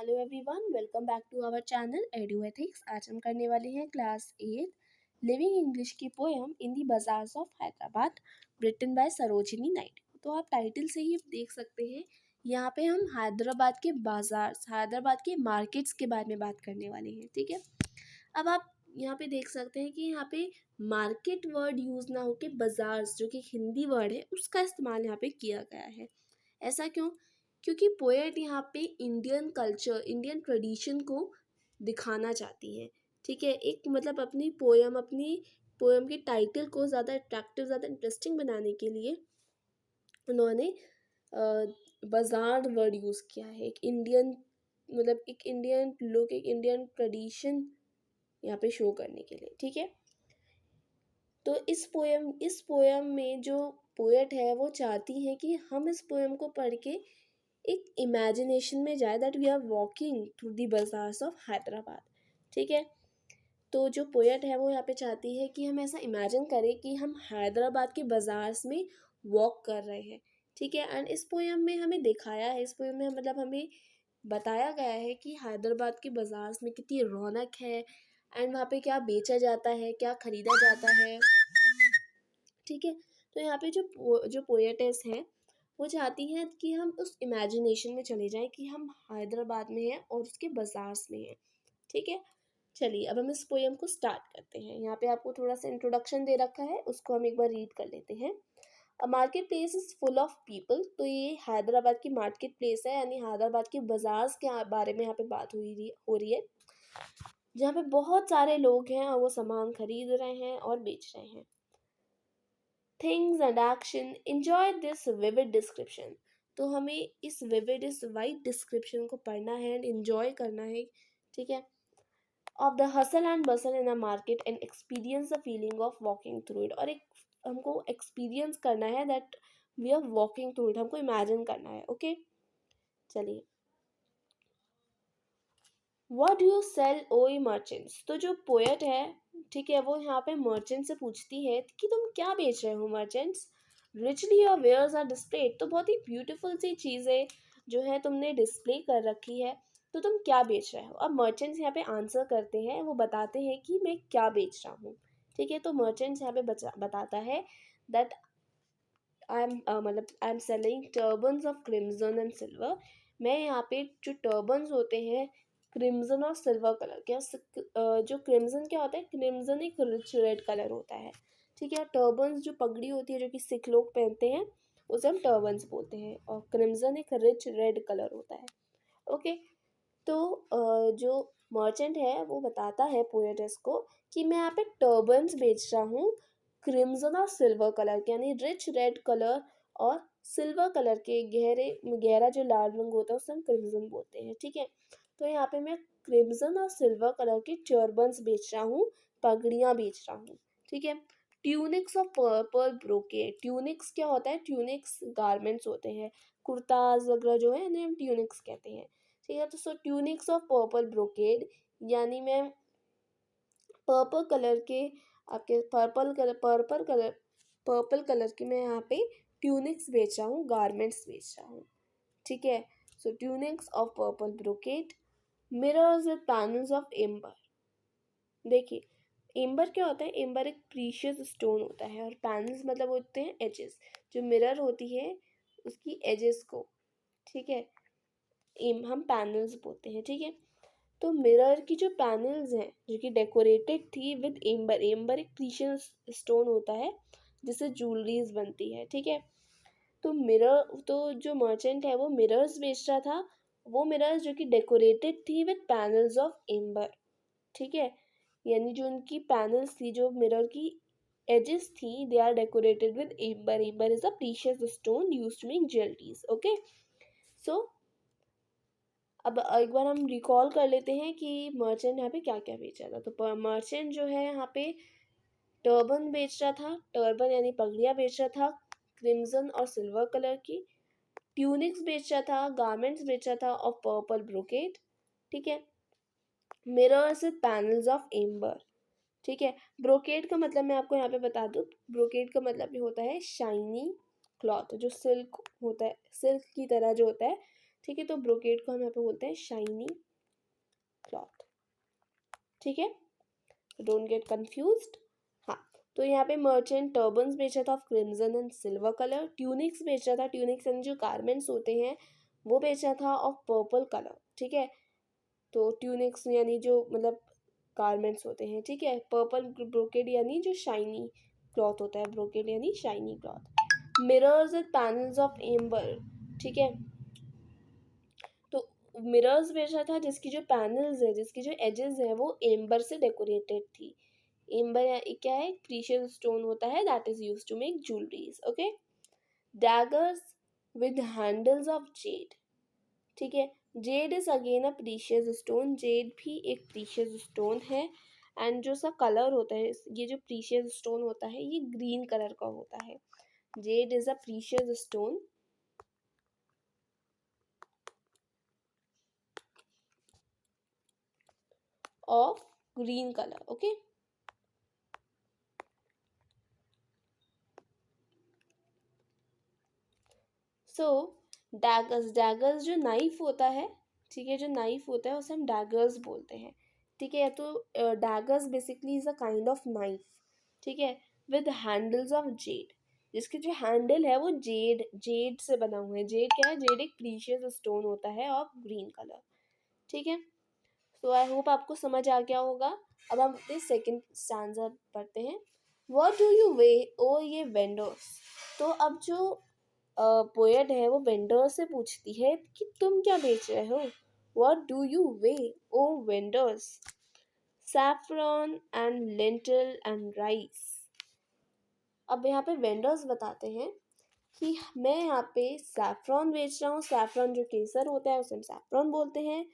Hello everyone, welcome back to our channel Edu Ethics. आज हम करने वाले हैं क्लास 8 लिविंग इंग्लिश की poem in the bazaars of Hyderabad written by Sarojini Naidu. तो आप टाइटल से ही देख सकते हैं, यहाँ पे हम हैदराबाद के बाजार, हैदराबाद के मार्केट्स के बारे में बात करने वाले हैं। ठीक है, अब आप यहाँ पे देख सकते हैं कि यहाँ पे मार्केट वर्ड यूज़ ना होके बाजार्स, जो कि हिंदी वर्ड है, उसका इस्तेमाल यहाँ पे किया गया है। ऐसा क्यों? क्योंकि पोएट यहाँ पे इंडियन कल्चर, इंडियन ट्रेडिशन को दिखाना चाहती है। ठीक है, एक मतलब अपनी पोएम के टाइटल को ज़्यादा अट्रैक्टिव, ज़्यादा इंटरेस्टिंग बनाने के लिए उन्होंने बाजार वर्ड यूज़ किया है। एक इंडियन मतलब एक इंडियन लुक, एक इंडियन ट्रेडिशन यहाँ पे शो करने के लिए। ठीक है, तो इस पोएम में जो पोएट है वो चाहती है कि हम इस पोएम को पढ़ के एक इमेजिनेशन में जाए, that we are walking through the bazaars of Hyderabad. ठीक है, तो जो पोएट है वो यहाँ पे चाहती है कि हम ऐसा इमेजिन करें कि हम हैदराबाद के बाजार्स में वॉक कर रहे हैं। ठीक है, एंड इस पोएम में हमें दिखाया है, इस पोएम में मतलब हमें बताया गया है कि हैदराबाद के बाजार्स में कितनी रौनक है एंड वहाँ पे क्या बेचा जाता है, क्या खरीदा जाता है। ठीक है, तो यहाँ पे जो पोएटेस हैं वो चाहती हैं कि हम उस इमेजिनेशन में चले जाएं कि हम हैदराबाद में हैं और उसके बाजार्स में हैं। ठीक है, चलिए अब हम इस पोएम को स्टार्ट करते हैं। यहाँ पे आपको थोड़ा सा इंट्रोडक्शन दे रखा है, उसको हम एक बार रीड कर लेते हैं। A market place is full of people. तो ये हैदराबाद की मार्केट प्लेस है, यानी हैदराबाद के बाजार्स के बारे में यहाँ पे बात हो रही है, जहाँ पे बहुत सारे लोग हैं और वो सामान खरीद रहे हैं और बेच रहे हैं। Things and action, enjoy this vivid description. तो हमें इस विविड, इस वाइड डिस्क्रिप्शन को पढ़ना है एंड एंजॉय करना है। ठीक है, of the hustle and bustle in a market and experience the feeling of walking through it. और एक हमको एक्सपीरियंस करना है that we are walking through it, हमको इमेजिन करना है। ओके, चलिए। What do you sell O merchants. तो जो पोएट है, ठीक है, वो यहाँ पे मर्चेंट से पूछती है कि तुम क्या बेच रहे हो merchants. Richly your wares are displayed. तो बहुत ही ब्यूटीफुल सी चीज़ें जो है तुमने डिस्प्ले कर रखी है, तो तुम क्या बेच रहे हो। अब मर्चेंट्स यहाँ पे आंसर करते हैं, वो बताते हैं कि मैं क्या बेच रहा हूँ। ठीक है, तो मर्चेंट्स यहाँ पे बताता है that I am selling turbans of crimson and silver. मैं यहाँ पे जो टर्बन्स होते हैं क्रिम्जन और सिल्वर कलर के, जो क्रिम्जन क्या होता है, क्रिम्जन एक रिच रेड कलर होता है। ठीक है, टर्बन्स जो पगड़ी होती है जो कि सिख लोग पहनते हैं, उसे हम टर्बन्स बोलते हैं, और क्रिम्जन एक रिच रेड कलर होता है। ओके, तो जो मर्चेंट है वो बताता है पोएटेस को कि मैं यहाँ पे टर्बन्स बेच रहा हूँ क्रिम्जन और सिल्वर कलर के, यानी रिच रेड कलर और सिल्वर कलर के, गहरा जो लाल रंग होता है उसे हम क्रिम्जन बोलते हैं। ठीक है, तो यहाँ पे मैं क्रिम्जन और सिल्वर कलर के टर्बन्स बेच रहा हूँ, पगड़ियाँ बेच रहा हूँ। ठीक है, tunics of purple brocade. Tunics क्या होता है? ट्यूनिक्स गारमेंट्स होते हैं, कुर्ताज वगैरह जो है इन्हें हम ट्यूनिक्स कहते हैं। ठीक है, तो सो ट्यूनिक्स ऑफ पर्पल ब्रोकेड, यानी मैं पर्पल कलर के, आपके पर्पल कलर की मैं यहाँ पे ट्यूनिक्स बेच रहा हूँ, गारमेंट्स बेच रहा हूँ। ठीक है, so tunics of purple brocade, mirrors with panels of amber. देखिए, एम्बर क्या होता है? एम्बर एक प्रीशियस स्टोन होता है, और पैनल्स मतलब होते हैं एजेस, जो मिरर होती है उसकी एजेस को। ठीक है, हम पैनल्स बोलते हैं। ठीक है, तो मिरर की जो पैनल्स हैं जो कि डेकोरेटेड थी विद एम्बर, एम्बर एक प्रीशियस स्टोन होता है जिससे ज्वेलरीज बनती है। ठीक है, तो जो मर्चेंट है वो मिरर्स बेच रहा था, वो मिरर्स जो कि डेकोरेटेड थी विद पैनल्स ऑफ एम्बर। ठीक है, यानी जो उनकी पैनल्स थी, जो मिरर की एजेस थी, they are decorated with amber. Amber is a precious stone used to make jewelleries. Okay, so अब एक बार हम रिकॉल कर लेते हैं कि मर्चेंट यहाँ पे क्या क्या बेचा था। तो मर्चेंट जो है यहाँ पे टर्बन बेच रहा था, टर्बन यानी पगड़ियाँ बेच रहा था क्रिम्सन और सिल्वर कलर की। ट्यूनिक्स बेच रहा था, गारमेंट्स बेच रहा था ऑफ पर्पल ब्रोकेड। ठीक है, mirrors with panels of amber. ठीक है, ब्रोकेड का मतलब मैं आपको यहाँ पे बता दूँ, ब्रोकेड का मतलब ये होता है शाइनी क्लॉथ, जो सिल्क होता है, सिल्क की तरह जो होता है। ठीक है, तो ब्रोकेड को हम यहाँ पे बोलते हैं शाइनी क्लॉथ। ठीक है, डोंट गेट कंफ्यूज्ड। हाँ, तो यहाँ पे मर्चेंट टर्बन्स बेचा था of crimson and silver colour, tunics बेचा था, ट्यूनिक्स यानी जो गारमेंट्स होते हैं वो बेचा था ऑफ पर्पल कलर। ठीक है, तो ट्यूनिक्स यानी जो मतलब गारमेंट्स होते हैं। ठीक है, पर्पल ब्रोकेड यानी जो शाइनी क्लॉथ होता है, ब्रोकेड यानी shiny cloth. Mirrors and panels of amber. ठीक है, तो मिरर्स बेचा था जिसकी जो पैनल्स है, जिसकी जो एजेस है वो एम्बर से डेकोरेटेड थी। एम्बर क्या है, प्रीशियस स्टोन होता है that is used to make jewelleries. Okay, daggers with handles of jade. ठीक है, jade is again a precious stone, jade भी एक प्रीशियस स्टोन है। एंड जो सा कलर होता है, ये जो प्रीशियस स्टोन होता है ये ग्रीन कलर का होता है। Jade is a precious stone of green colour. Okay, so daggers, daggers जो नाइफ होता है, ठीक है, जो नाइफ होता है उसे हम डैगर्स बोलते हैं। ठीक है, तो daggers basically is a kind of knife. ठीक है, विद हैंडल्स ऑफ जेड, जिसके जो हैंडल है वो जेड, जेड से बना हुआ है। जेड क्या है, जेड एक प्रीशियस स्टोन होता है ऑफ ग्रीन कलर। ठीक है, सो आई होप आपको समझ आ गया होगा। अब हम अपने सेकंड स्टैंजा पढ़ते हैं। व्हाट डू यू वे ओ ये वेंडर्स। तो अब जो पोएट है वो वेंडर से पूछती है कि तुम क्या बेच रहे हो। What do you weigh O vendors, saffron and lentil and rice. अब यहाँ पे वेंडर्स बताते हैं कि मैं यहाँ पे सैफरन बेच रहा हूँ, सैफरन जो केसर होता है उसे हम सैफरन बोलते हैं।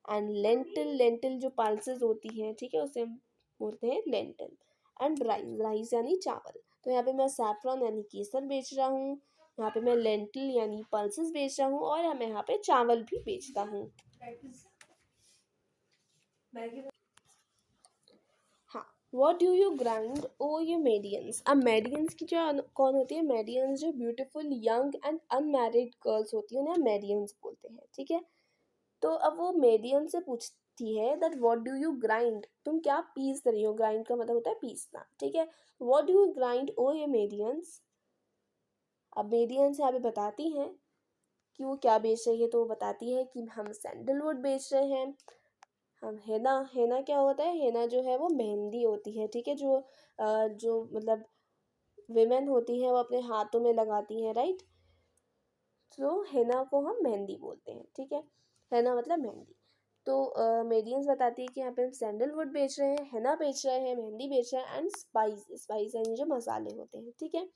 एंड लेंटिल, लेंटिल जो पल्सेस होती हैं, ठीक है, उसे हम बोलते हैं लेंटिल। एंड राइस, राइस यानी चावल। तो यहाँ पे मैं सैफरन यानी केसर बेच रहा हूँ, यहाँ पे मैं लेंटिल यानी पल्सेस बेच रहा हूँ, और मैं यहाँ पे चावल भी बेचता हूँ। हाँ, वॉट डू यू ग्राइंड ओ ये मेडियंस। अब मेडियंस की जो कौन होती है, मेडियंस जो beautiful young and unmarried girls होती है उन्हें मेडियंस बोलते हैं। ठीक है, तो अब वो मेडियन से पूछती है that what do you grind, तुम क्या पीस रही हो। ग्राइंड का मतलब होता है पीसना। ठीक है, व्हाट डू यू ग्राइंड ओ ये मेडियंस। अब मेडियंस यहाँ पे बताती हैं कि वो क्या बेच रही है, तो वो बताती है कि हम सैंडलवुड बेच रहे हैं। हम हेना, हेना क्या होता है, हेना जो है वो मेहंदी होती है। ठीक है, जो मतलब विमेन होती हैं वो अपने हाथों में लगाती हैं, राइट। तो हेना को हम मेहंदी बोलते हैं। ठीक है, हेना मतलब मेहंदी। तो मेडियंस बताती है कि यहाँ पे हम सैंडलवुड बेच रहे हैं, हेना बेच रहे हैं, मेहंदी बेच रहे हैं, एंड स्पाइस, स्पाइस यानी जो मसाले होते हैं। ठीक है,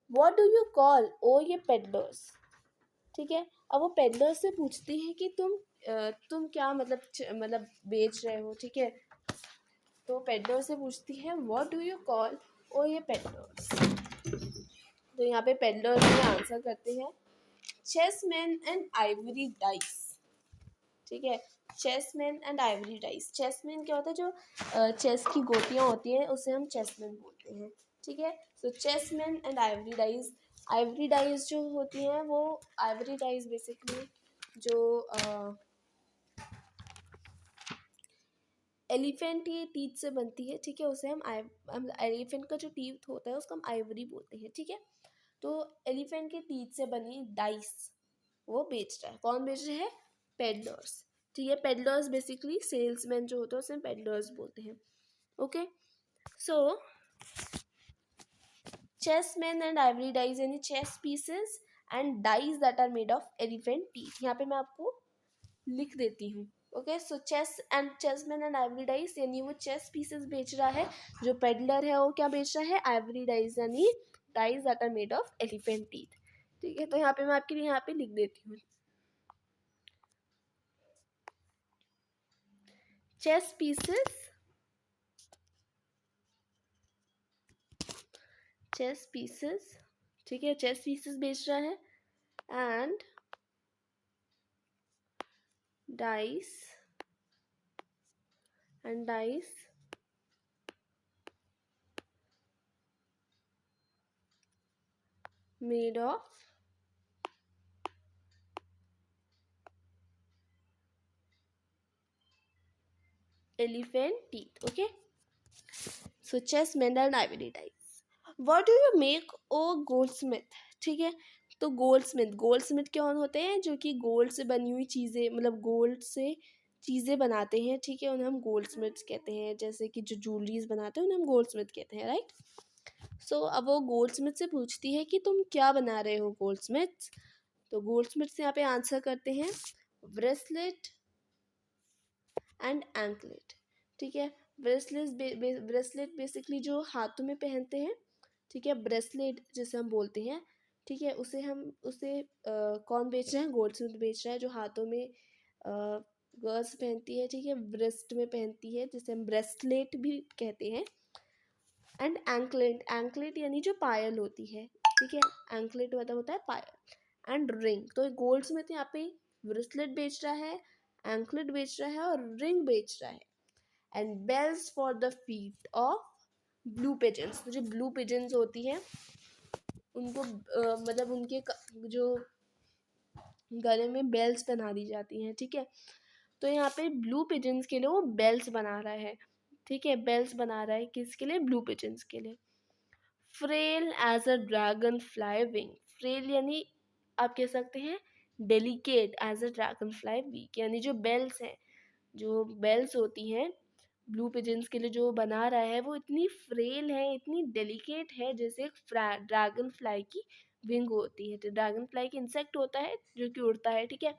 व्हाट डू यू कॉल ओ ये पेडलर्स। ठीक है, अब वो पेडलर से पूछती है कि तुम क्या मतलब बेच रहे हो। ठीक है, तो पेडलर से पूछती है व्हाट डू यू कॉल ओ ये पेडलर्स। तो यहाँ पे पेडलर में आंसर करते हैं चेसमैन एंड आइवरी डाइस। ठीक है, चेसमैन एंड आइवरी डाइस। चेसमैन क्या होता है, जो चेस की गोटियां होती हैं उसे हम चेसमैन बोलते हैं। ठीक है, तो chessmen and ivory dice. Ivory dice जो होती हैं वो, आइवरी डाइस बेसिकली जो एलिफेंट के टीथ से बनती है। ठीक है, उसे हम एलिफेंट का जो टीथ होता है उसको हम आइवरी बोलते हैं। ठीक है, तो एलिफेंट के टीथ से बनी डाइस वो बेच रहा है। कौन बेच रहा है, पेडलर्स। ठीक है, पेडलर्स बेसिकली सेल्समैन जो होता है उसे पेडलर्स बोलते हैं। Okay, so chessmen and ivory dice यानी chess pieces and dice that are made of elephant teeth. यहाँ पे मैं आपको लिख देती हूँ। Okay, so chessmen and ivory dice यानी वो चेस पीसेस बेच रहा है, जो पेडलर है वो क्या बेच रहा है, आइवरी डाइस यानी dice that are made of elephant teeth. ठीक है, तो यहाँ पे मैं आपके लिए यहाँ पे लिख देती हूँ चेस पीसेस, चेस पीसेस। ठीक है, चेस पीसेस बेच रहा है and dice, and dice made of elephant teeth. Okay, so chessmen and ivory types. What do you make a goldsmith? ठीक है, तो गोल्डस्मिथ कौन होते हैं? जो कि गोल्ड से बनी हुई चीज़ें, मतलब गोल्ड से चीज़ें बनाते हैं, ठीक है, उन्हें हम गोल्डस्मिथ्स कहते हैं। जैसे कि जो ज्वेलरीज बनाते हैं उन्हें हम गोल्डस्मिथ कहते हैं, राइट। सो अब वो गोल्डस्मिथ से पूछती है कि तुम क्या बना रहे हो गोल्डस्मिथ। तो गोल्डस्मिथ यहाँ पे आंसर करते हैं ब्रेसलेट एंड एंकलेट। ठीक है, ब्रेसलेट बेसिकली जो हाथों में पहनते हैं, ठीक है, ब्रेसलेट जिसे हम बोलते हैं, ठीक है, उसे कौन बेच रहा है? गोल्डस्मिथ बेच रहा है, जो हाथों में गर्ल्स पहनती है, ठीक है, ब्रेस्ट में पहनती है, जिसे हम ब्रेसलेट भी कहते हैं। एंड एंकलेट यानी जो पायल होती है, ठीक है, एंकलेट मतलब होता है पायल। एंड रिंग, तो गोल्डस्मिथ यहाँ पे ब्रेसलेट बेच रहा है, एंकलेट बेच रहा है और रिंग बेच रहा है। And bells for the feet of blue pigeons, जो ब्लू पिजन्स होती हैं उनको मतलब उनके जो गले में बेल्स पहना दी जाती हैं, ठीक है। तो यहाँ पे ब्लू पिजन्स के लिए वो बेल्स बना रहा है, ठीक है, बेल्स बना रहा है किसके लिए? ब्लू पिजन्स के लिए। Frail as a dragonfly wing, frail यानी आप कह सकते हैं delicate as a dragonfly weak, यानी जो बेल्स हैं, जो बेल्स होती हैं ब्लू पिजन्स के लिए जो बना रहा है, वो इतनी फ्रेल है, इतनी डेलिकेट है, जैसे एक ड्रैगन फ्लाई की विंग होती है। तो ड्रैगन फ्लाई की इंसेक्ट होता है जो कि उड़ता है, ठीक है।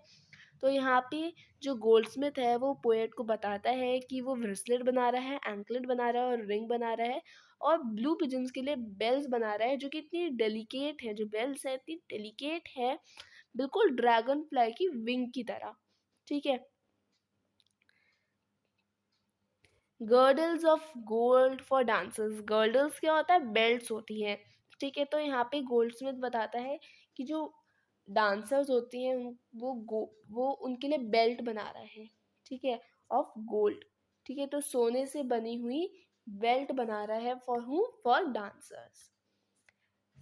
तो यहाँ पे जो गोल्डस्मिथ है वो पोएट को बताता है कि वो ब्रेसलेट बना रहा है, एंकलेट बना रहा है और रिंग बना रहा है, और ब्लू पिजन्स के लिए बेल्स बना रहा है, जो कि इतनी डेलिकेट है, जो बेल्स है इतनी डेलिकेट है, बिल्कुल ड्रैगन फ्लाई की विंग की तरह, ठीक है। Girdles of gold for dancers, girdles क्या होता है? बेल्ट्स होती हैं, ठीक है। तो यहाँ पे गोल्डस्मिथ बताता है कि जो डांसर्स होती हैं वो उनके लिए बेल्ट बना रहा है, ठीक है, ऑफ गोल्ड, ठीक है, तो सोने से बनी हुई बेल्ट बना रहा है for whom? For dancers.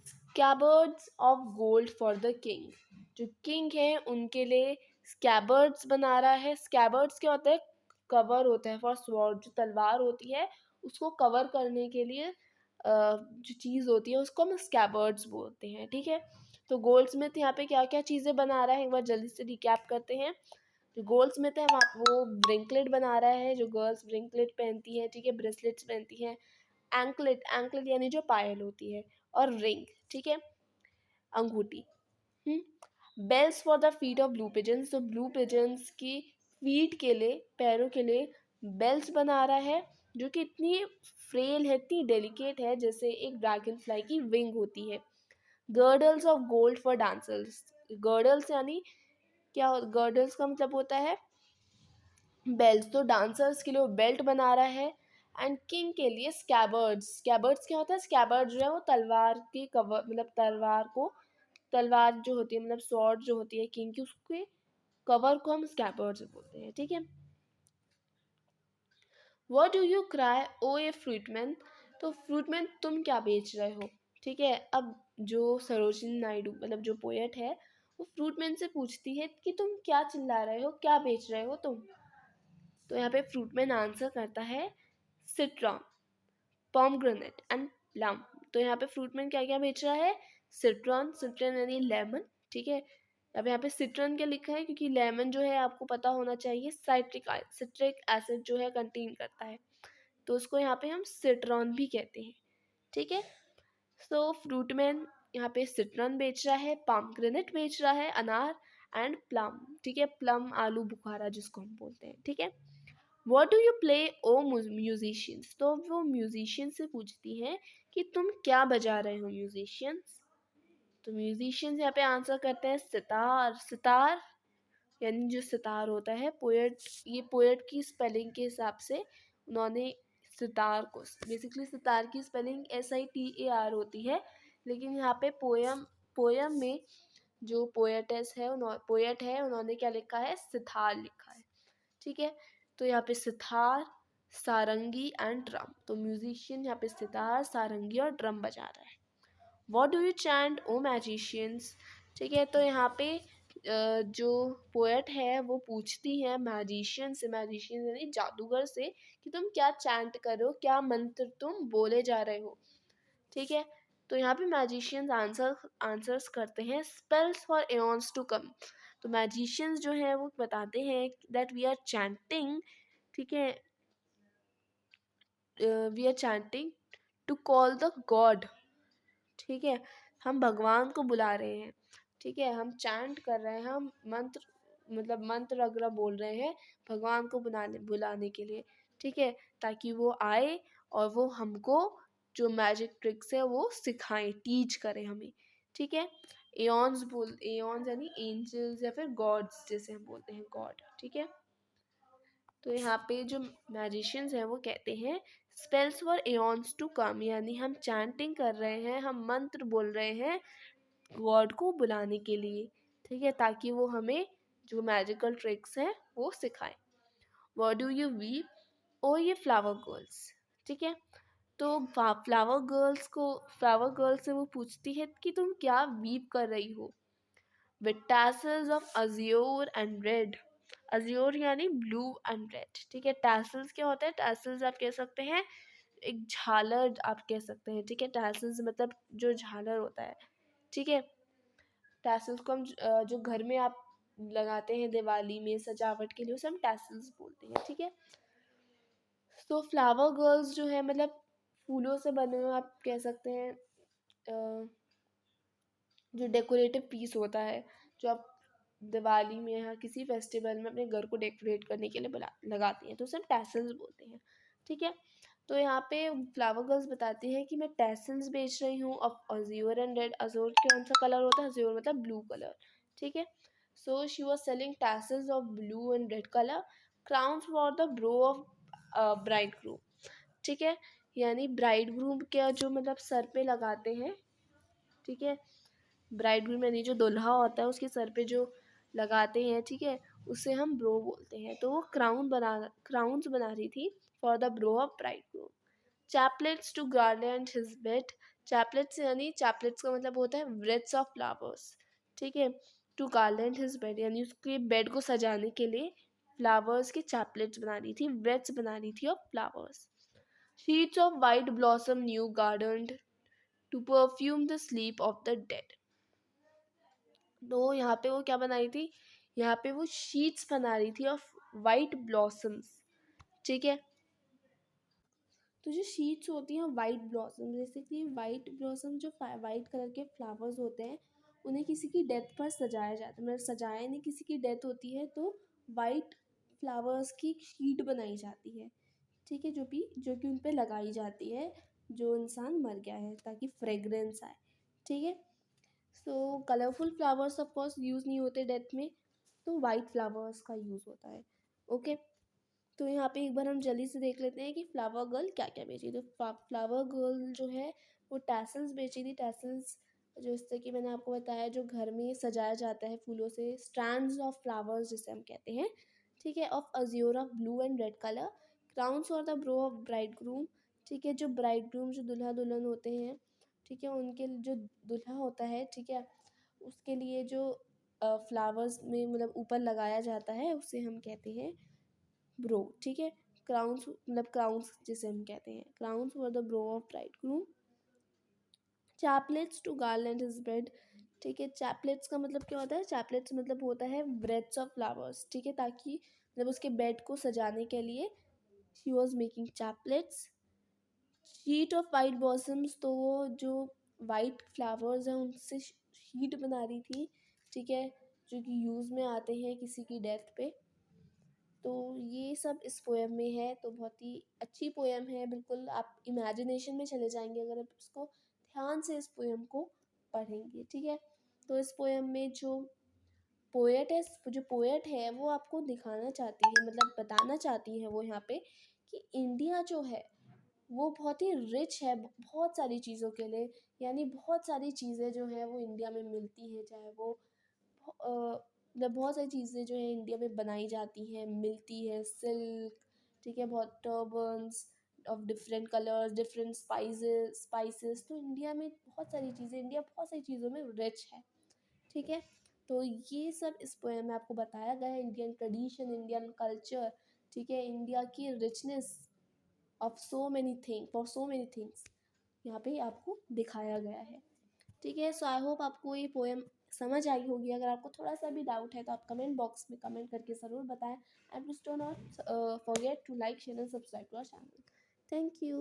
Scabbards of gold for the king, जो किंग है उनके लिए स्कैबर्ड्स बना रहा है। स्कैबर्ड्स क्या होता है? कवर होता है फॉर स्वॉर्ड, जो तलवार होती है उसको कवर करने के लिए जो चीज़ होती है उसको हम स्कैबर्ड्स बोलते हैं, ठीक है। तो गोल्डस्मिथ यहाँ पे क्या क्या चीज़ें बना रहा है, एक बार जल्दी से रिकैप करते हैं। जो गोल्डस्मिथ है वहाँ वो ब्रिंकलेट बना रहा है, जो गर्ल्स ब्रिंकलेट पहनती हैं, ठीक है, ब्रेसलेट्स पहनती हैं। एंकलेट यानी जो पायल होती है, और रिंग, ठीक है, अंगूठी। Bells for the feet of blue pigeons, तो ब्लू पिजन्स की फीट के लिए, पैरों के लिए बेल्स बना रहा है, जो कि इतनी फ्रेल है, इतनी डेलिकेट है, जैसे एक ड्रैगन फ्लाई की विंग होती है। Girdles of gold for dancers, girdles यानी क्या? गर्डल्स का मतलब होता है बेल्ट, तो डांसर्स के लिए वो बेल्ट बना रहा है। एंड किंग के लिए स्कैबर्ड्स, स्कैबर्ड्स क्या होता है? स्कैबर्ड जो है वो तलवार के कवर, मतलब तलवार जो होती है, मतलब स्वॉर्ड जो होती है किंग की, उसके कवर को हम स्कैबर्ड्स बोलते हैं, ठीक है। व्हाट डू यू क्राई ओ ए फ्रूटमैन, तो फ्रूटमैन तुम क्या बेच रहे हो, ठीक है। अब जो सरोजिनी नायडू, मतलब जो पोएट है, वो फ्रूटमैन से पूछती है कि तुम क्या चिल्ला रहे हो, क्या बेच रहे हो तुम। तो यहाँ पे फ्रूटमैन आंसर करता है सिट्रॉन, पोमग्रेनेट एंड प्लम। तो यहाँ पे फ्रूटमैन क्या क्या बेच रहा है? सिट्रॉन यानी लेमन, ठीक है। अब यहाँ पे सिट्रन क्या लिखा है? क्योंकि लेमन जो है आपको पता होना चाहिए सिट्रिक एसिड जो है कंटेन करता है, तो उसको यहाँ पे हम सिट्रॉन भी कहते हैं, ठीक है। सो फ्रूटमैन यहाँ पे सिट्रन बेच रहा है, पोमग्रेनेट बेच रहा है, अनार, एंड प्लम, ठीक है, प्लम आलू बुखारा जिसको हम बोलते हैं, ठीक है। What do you play O musicians, तो वो म्यूजिशियन से पूछती हैं कि तुम क्या बजा रहे हो म्यूजिशियंस। तो म्यूजिशियंस यहाँ पे आंसर करते हैं सितार, सितार यानी जो सितार होता है, पोएट की स्पेलिंग के हिसाब से उन्होंने सितार को, बेसिकली सितार की स्पेलिंग SITAR होती है, लेकिन यहाँ पे पोयम में जो पोएट है उन्होंने क्या लिखा है? सितार लिखा है, ठीक है। तो यहाँ पे सितार, सारंगी एंड ड्रम, तो म्यूजिशियन यहाँ पे सितार, सारंगी और ड्रम बजा रहा है। What do you chant O magicians, ठीक है। तो यहाँ पे जो पोएट है वो पूछती है मैजिशियन से, मैजिशियन यानी जादूगर से, कि तुम क्या चैंट कर रहे हो, क्या मंत्र तुम बोले जा रहे हो। ठीक है, तो यहाँ पे मैजिशियंस आंसर्स करते हैं spells for aeons to come. तो मैजिशियंस जो है वो बताते हैं दैट वी आर चैंटिंग, ठीक है, we are chanting to call the god. ठीक है, हम भगवान को बुला रहे हैं। ठीक है, हम चैंट कर रहे हैं, हम मंत्र मतलब मंत्र वगैरह बोल रहे हैं भगवान को बुलाने के लिए। ठीक है, ताकि वो आए और वो हमको जो मैजिक ट्रिक्स है वो सिखाएं, टीच करें हमें। ठीक है, एओन्स यानी एंजल्स या फिर गॉड्स, जैसे हम बोलते हैं गॉड। ठीक है, तो यहाँ पे जो मैजिशियंस हैं वो कहते हैं spells for aeons to come, यानी हम चैंटिंग कर रहे हैं, हम मंत्र बोल रहे हैं गॉड को बुलाने के लिए। ठीक है, ताकि वो हमें जो मैजिकल ट्रिक्स हैं वो सिखाएं। व्हाट डू यू वीप, ओ ये फ्लावर गर्ल्स। ठीक है, तो फ्लावर गर्ल्स से वो पूछती है कि तुम क्या वीप कर रही हो। With tassels of Azure and red, Azure यानी ब्लू एंड रेड। ठीक है, टैसल्स क्या होता है, टैसल्स आप कह सकते हैं एक झालर आप कह सकते हैं। ठीक है, टैसल्स मतलब जो झालर होता है। ठीक है, टैसल्स को हम जो घर में आप लगाते हैं दिवाली में सजावट के लिए, उसे हम टैसल्स बोलते हैं। ठीक है, तो फ्लावर गर्ल्स जो है मतलब फूलों से बने हुए आप कह सकते हैं जो डेकोरेटिव पीस होता है, जो आप दिवाली में या किसी फेस्टिवल में अपने घर को डेकोरेट करने के लिए लगाती हैं, तो उसे हम टैसल्स बोलते हैं। ठीक है, तो यहाँ पे फ्लावर गर्ल्स बताती है कि मैं टैसल्स बेच रही हूँ of Azure and red. Azure कौन सा कलर होता है, अज़्योर मतलब ब्लू कलर। ठीक है, so she was selling tassels of blue and red colour, crowns for the brow of bride groom. ठीक है, यानी ब्राइड ग्रूम क्या जो मतलब सर पे लगाते हैं। ठीक है, ब्राइड ग्रूम यानी जो दुल्हा होता है उसके सर पे जो लगाते हैं। ठीक है, उसे हम ब्रो बोलते हैं। तो वो क्राउन्स बना रही थी for the brow of bridegroom. Chaplets to garland his bed, chaplets यानी चैपलेट्स का मतलब होता है व्रेथ्स ऑफ फ्लावर्स। ठीक है, टू गार्लैंड हिज बेड यानी उसके बेड को सजाने के लिए फ्लावर्स के चैपलेट्स बना रही थी, व्रेथ्स बना रही थी of flowers. Sheets of white blossom new garnered to perfume the sleep of the dead. तो यहाँ पे वो क्या बनाई थी, यहाँ पे वो शीट्स बना रही थी ऑफ वाइट ब्लॉसम्स। ठीक है, तो जो शीट्स होती हैं वाइट ब्लॉसम, जैसे कि वाइट ब्लॉसम जो वाइट कलर के फ्लावर्स होते हैं उन्हें किसी की डेथ पर सजाया जाता है, मतलब सजाया नहीं, किसी की डेथ होती है तो वाइट फ्लावर्स की शीट बनाई जाती है। ठीक है, जो कि उन पे लगाई जाती है जो इंसान मर गया है, ताकि फ्रेगरेंस आए। ठीक है, सो colourful flowers of course use नहीं होते डेथ में, तो वाइट फ्लावर्स का यूज़ होता है। ओके, तो यहाँ पे एक बार हम जल्दी से देख लेते हैं कि फ्लावर गर्ल क्या क्या बेची। तो फ्लावर गर्ल जो है वो टैसल्स बेची थी। टैसल्स जो इससे कि मैंने आपको बताया जो घर में सजाया जाता है फूलों से, स्ट्रैंड्स ऑफ फ्लावर्स जिसे हम कहते हैं। ठीक है, of Azure of blue and red colour, crowns for the brow of bride groom. ठीक है, जो ब्राइड ग्रूम जो दुल्हा दुल्हन होते हैं, ठीक है, उनके जो दुल्हा होता है, ठीक है, उसके लिए जो फ्लावर्स में मतलब ऊपर लगाया जाता है उसे हम कहते हैं ब्रो। ठीक है, क्राउन्स मतलब क्राउन्स जिसे हम कहते हैं, crowns for the brow of bridegroom. Chaplets to garland his bed. ठीक है, चैपलेट्स का मतलब क्या होता है, चैपलेट्स मतलब होता है ब्रेड्स ऑफ फ्लावर्स। ठीक है, ताकि मतलब उसके बेड को सजाने के लिए she was making chaplets. Sheet of white blossoms, तो वो जो वाइट फ्लावर्स हैं उनसे शीट बना रही थी। ठीक है, जो कि यूज़ में आते हैं किसी की डेथ पे। तो ये सब इस पोएम में है। तो बहुत ही अच्छी पोएम है, बिल्कुल आप इमेजिनेशन में चले जाएंगे अगर आप इसको ध्यान से इस पोएम को पढ़ेंगे। ठीक है, तो इस पोएम में जो पोएट है वो आपको दिखाना चाहती है, मतलब बताना चाहती है वो यहाँ पे कि इंडिया जो है वो बहुत ही रिच है बहुत सारी चीज़ों के लिए। यानी बहुत सारी चीज़ें जो है वो इंडिया में मिलती हैं, चाहे वो मतलब बहुत सारी चीज़ें जो है इंडिया में बनाई जाती हैं, मिलती है, सिल्क। ठीक है, बहुत turbans of different colours, different spices. तो इंडिया में बहुत सारी चीज़ें, इंडिया बहुत सारी चीज़ों में रिच है। ठीक है, तो ये सब इस पोएम में आपको बताया गया है, इंडियन ट्रेडिशन, इंडियन कल्चर, ठीक है, इंडिया की richness of so many thing for so many things यहाँ पे आपको दिखाया गया है, ठीक है। सो आई होप आपको ये पोएम समझ आई होगी। अगर आपको थोड़ा सा भी डाउट है तो आप कमेंट बॉक्स में कमेंट करके ज़रूर बताएं। And please do not forget to like share and subscribe to our channel. Thank you.